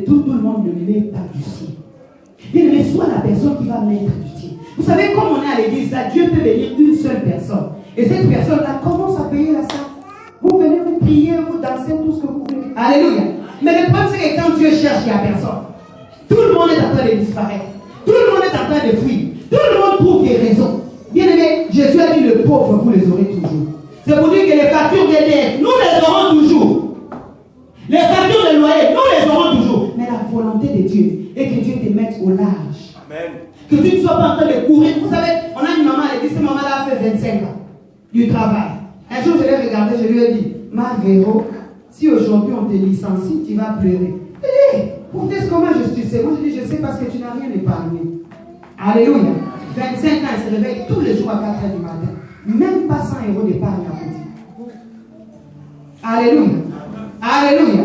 Tout le monde ne met pas du sien. Mais soit la personne qui va mettre du tien. Vous savez, comme on est à l'église, là, Dieu peut bénir une seule personne. Et cette personne-là commence à payer la salle. Vous venez, vous priez, vous dansez, tout ce que vous voulez. Alléluia. Mais le problème, c'est que quand Dieu cherche, il n'y a personne. Tout le monde est en train de disparaître. Tout le monde est en train de fuir. Tout le monde trouve des raisons. Bien aimé, Jésus a dit, le pauvre, vous les aurez toujours. C'est pour dire que les factures d'EDF, nous les aurons toujours. Les factures de loyer, nous les aurons toujours. Mais la volonté de Dieu est que Dieu te mette au large. Amen. Que tu ne sois pas en train de courir. Vous savez, on a une maman, elle a dit, cette maman-là a fait 25 ans du travail. Un jour, je l'ai regardée, je lui ai dit, ma Véro, si aujourd'hui on te licencie, tu vas pleurer. Elle dit, pour dire comment je sais. Moi, je dis, je sais parce que tu n'as rien épargné. Alléluia. 25 ans, elle se réveille tous les jours à 4 h du matin. Même pas 100 € d'épargne à côté. Alléluia. Alléluia.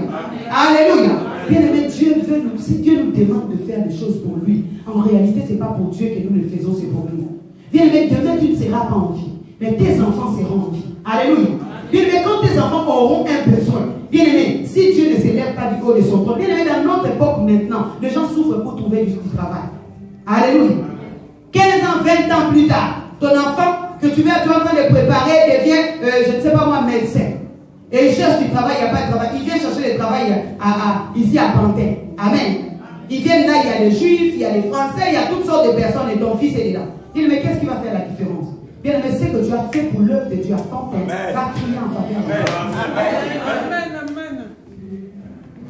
Alléluia. Bien aimé, Dieu veut nous, si Dieu nous demande de faire des choses pour lui, en réalité, ce n'est pas pour Dieu que nous le faisons, c'est pour nous. Bien aimé, demain, tu ne seras pas en vie, mais tes enfants seront en vie. Alléluia. Bien aimé, quand tes enfants auront un besoin, bien aimé, si Dieu ne s'élève pas du haut de son trône, bien aimé, dans notre époque maintenant, les gens souffrent pour trouver du travail. Alléluia. 15 ans, 20 ans plus tard, ton enfant que tu es en train de préparer devient, je ne sais pas moi, médecin. Et il cherche du travail, il n'y a pas de travail. Il vient chercher le travail ici à Pantin. Amen. Ils viennent là, il y a les juifs, il y a les français, il y a toutes sortes de personnes et ton fils est là. Dis-le, mais qu'est-ce qui va faire la différence? Bien, mais c'est que tu as fait pour l'œuvre de Dieu à ton père. Va crier en faveur de Dieu. Amen.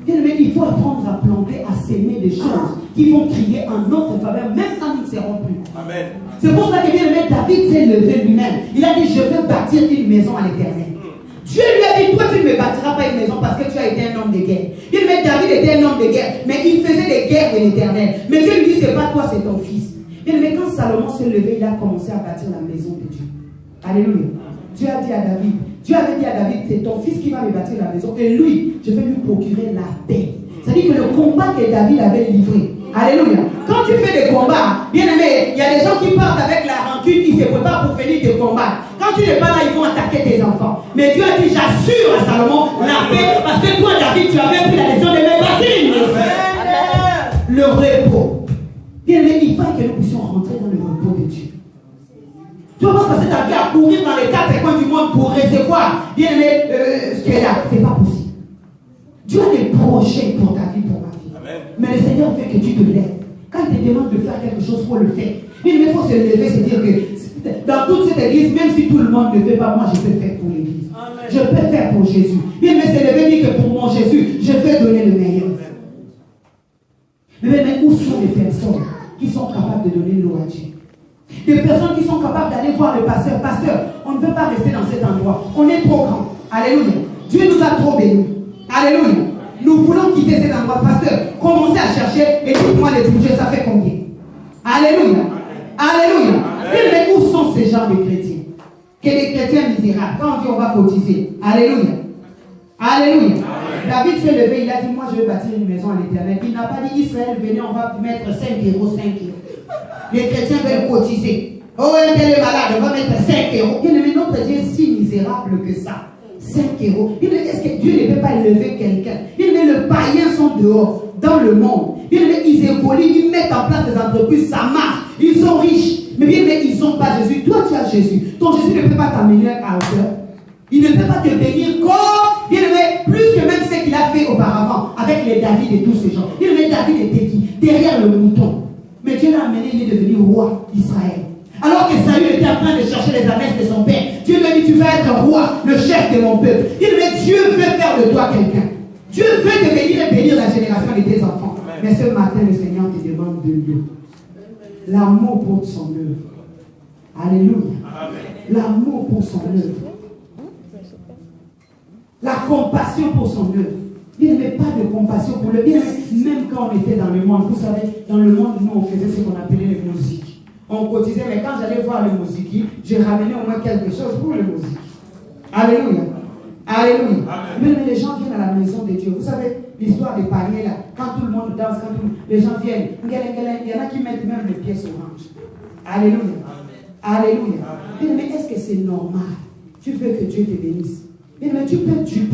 Bien, mais il faut apprendre à planter, à s'aimer des choses qui vont crier en notre faveur, même quand ils ne seront plus. Amen. C'est pour ça que bien aimé, David s'est levé lui-même. Il a dit, je veux bâtir une maison à l'Éternel. Dieu lui a dit, toi tu ne me bâtiras pas une maison parce que tu as été un homme de guerre. Il met David était un homme de guerre, mais il faisait des guerres de l'Éternel. Mais Dieu lui dit, c'est pas toi, c'est ton fils. Mais quand Salomon s'est levé, il a commencé à bâtir la maison de Dieu. Alléluia. Dieu a dit à David, Dieu avait dit à David, c'est ton fils qui va me bâtir la maison. Et lui, je vais lui procurer la paix. C'est-à-dire que le combat que David avait livré. Alléluia. Quand tu fais des combats, bien aimé, il y a des gens qui partent avec la rancune, qui se préparent pour finir tes combats. Quand tu n'es pas là, ils vont attaquer tes enfants. Mais Dieu a dit, j'assure à Salomon la paix, parce que toi, David, tu avais pris la décision de me bâtir une maison. Le repos. Bien aimé, il faut que nous puissions rentrer dans le repos de Dieu. Tu vas pas passer ta vie à courir dans les 4 coins du monde pour recevoir, bien aimé, ce qu'il y a là. C'est pas possible. Dieu a des projets pour ta vie, pour ma vie. Amen. Mais le Seigneur veut que tu te lèves. Quand il te demande de faire quelque chose, il faut le faire. Il faut se lever, se dire que dans toute cette église, même si tout le monde ne fait pas, moi je peux faire pour l'église. Je peux faire pour Jésus. Il me s'est levé et dire que pour mon Jésus, je vais donner le meilleur. Mais où sont les personnes qui sont capables de donner l'eau à Dieu? Des personnes qui sont capables d'aller voir le pasteur. Pasteur, on ne peut pas rester dans cet endroit. On est trop grand. Alléluia. Dieu nous a trop bénis. Alléluia. Nous voulons quitter cet endroit. Pasteur, commencez à chercher et dites-moi les budgets, ça fait combien? Alléluia. Alléluia. Mais où sont ces gens de chrétiens? Que les chrétiens misérables. Quand on dit on va cotiser. Alléluia. Alléluia. David s'est levé, il a dit, moi je vais bâtir une maison à l'Éternel. Il n'a pas dit, Israël, venez, on va mettre 5 €, 5 €. Les chrétiens veulent cotiser. Oh, un tel est malade, on va mettre 5 €. Bien aimé, notre Dieu est si misérable que ça. 5 €. Est-ce que Dieu ne peut pas élever quelqu'un? Il met le païen sont dehors, dans le monde. Ils évoluent, ils mettent en place des entreprises, ça marche. Ils sont riches. Mais bien aimé, ils n'ont pas Jésus. Toi, tu as Jésus. Ton Jésus ne peut pas t'amener à hauteur. Il ne peut pas te bénir comme, bien aimé, plus que même ce qu'il a fait auparavant avec les David et tous ces gens. Bien aimé, David était qui? Derrière le mouton. Mais Dieu l'a amené, il est devenu roi d'Israël. Alors que Saül était en train de chercher les ânesses de son père, Dieu lui a dit, tu vas être roi, le chef de mon peuple. Il dit, Dieu veut faire de toi quelqu'un. Dieu veut te bénir et bénir la génération de tes enfants. Amen. Mais ce matin, le Seigneur te demande de lui. L'amour pour son œuvre. Alléluia. L'amour pour son œuvre. La compassion pour son œuvre. Il n'y avait pas de compassion pour le bien. Même quand on était dans le monde, vous savez, dans le monde, nous, on faisait ce qu'on appelait les musiques. On cotisait, mais quand j'allais voir le musique, je ramenais au moins quelque chose pour le musique. Alléluia. Alléluia. Même les gens viennent à la maison de Dieu. Vous savez, l'histoire des paniers là, quand tout le monde danse, quand les gens viennent, il y en a qui mettent même les pièces oranges. Alléluia. Alléluia. Mais est-ce que c'est normal? Tu veux que Dieu te bénisse. Mais tu peux Dieu.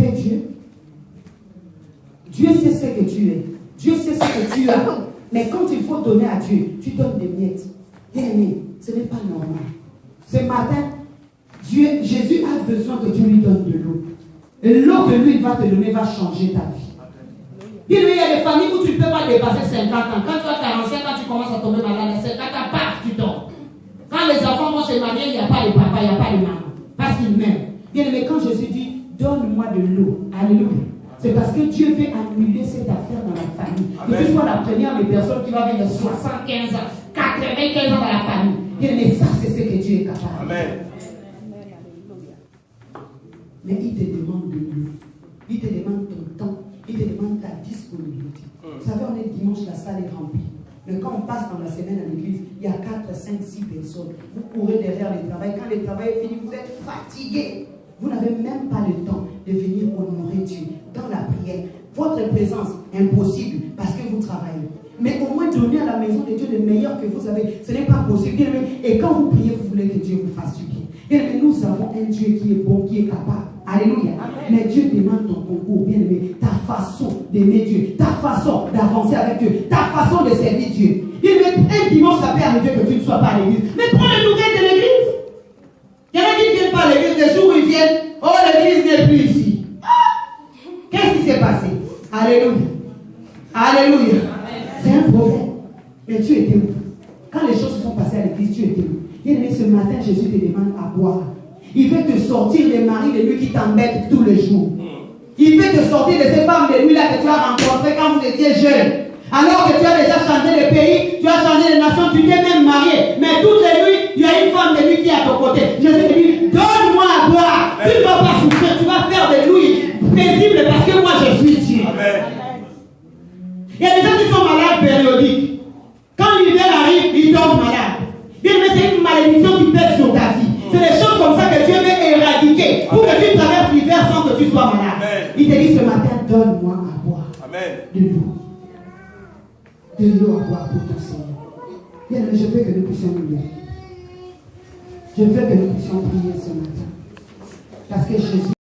Dieu sait ce que tu es. Dieu tu as. Mais quand il faut donner à Dieu, tu donnes des miettes. Bien aimé, ce n'est pas normal. Ce matin, Jésus a besoin que tu lui donnes de l'eau. Et l'eau que lui va te donner va changer ta vie. Bien aimé, il y a des familles où tu ne peux pas dépasser 50 ans. Quand tu as 45 ans, tu commences à tomber malade. À 50 ans, paf, tu tombes. Quand les enfants vont se marier, il n'y a pas de papa, il n'y a pas de maman. Parce qu'ils m'aiment. Bien aimé, quand Jésus dit, donne-moi de l'eau. Alléluia. C'est parce que Dieu veut annuler cette affaire dans la famille. Amen. Que tu sois la première des personnes qui va venir 75 ans, 95 ans dans la famille. Bien aimé, ça c'est ce que Dieu est capable. Amen. Mais il te demande de l'eau. Il te demande ton temps. Il te demande ta disponibilité. Vous savez, on est dimanche, la salle est remplie. Mais quand on passe dans la semaine à l'église, il y a 4, 5, 6 personnes. Vous courez derrière le travail. Quand le travail est fini, vous êtes fatigué. Vous n'avez même pas le temps de venir honorer Dieu dans la prière. Votre présence est impossible parce que vous travaillez. Mais au moins donner à la maison de Dieu le meilleur que vous avez, ce n'est pas possible. Et quand vous priez, vous voulez que Dieu vous fasse du bien. Et nous avons un Dieu qui est bon, qui est capable. Alléluia. Amen. Mais Dieu demande ton concours, bien aimé, ta façon d'aimer Dieu, ta façon d'avancer avec Dieu, ta façon de servir Dieu. Un dimanche, ça peut arriver que tu ne sois pas à l'église. Mais prends les nouvelles de l'église. Il y en a qui ne viennent pas à l'église, les jours où ils viennent, oh, l'église n'est plus ici. Qu'est-ce qui s'est passé? Alléluia. Alléluia. C'est un problème. Mais tu étais où? Quand les choses se sont passées à l'église, tu étais où? Bien aimé, ce matin, Jésus te demande à boire. Il veut te sortir des maris de lui qui t'embêtent tous les jours. Il veut te sortir de ces femmes de lui là que tu as rencontrées quand vous étiez jeune. Alors que tu as déjà changé de pays, tu as changé de nation, tu t'es même marié. Mais toutes les nuits, il y a une femme de lui qui est à ton côté. Jésus te dit, donne-moi à boire. Tu ne vas pas souffrir, tu vas faire de lui paisible parce que moi je suis Dieu. Amen. Il y a des gens qui sont malades périodiques. Quand l'hiver arrive, ils tombent malades. Bien, mais c'est une malédiction qui pèse sur ta vie. C'est des choses comme ça que Dieu veut éradiquer pour que tu traverses l'hiver sans que tu sois malade. Amen. Il te dit ce matin, donne-moi à boire. Amen. De l'eau. De l'eau à boire pour ton Seigneur. Bien, mais je veux que nous puissions nous lever. Je veux que nous puissions prier ce matin. Parce que Jésus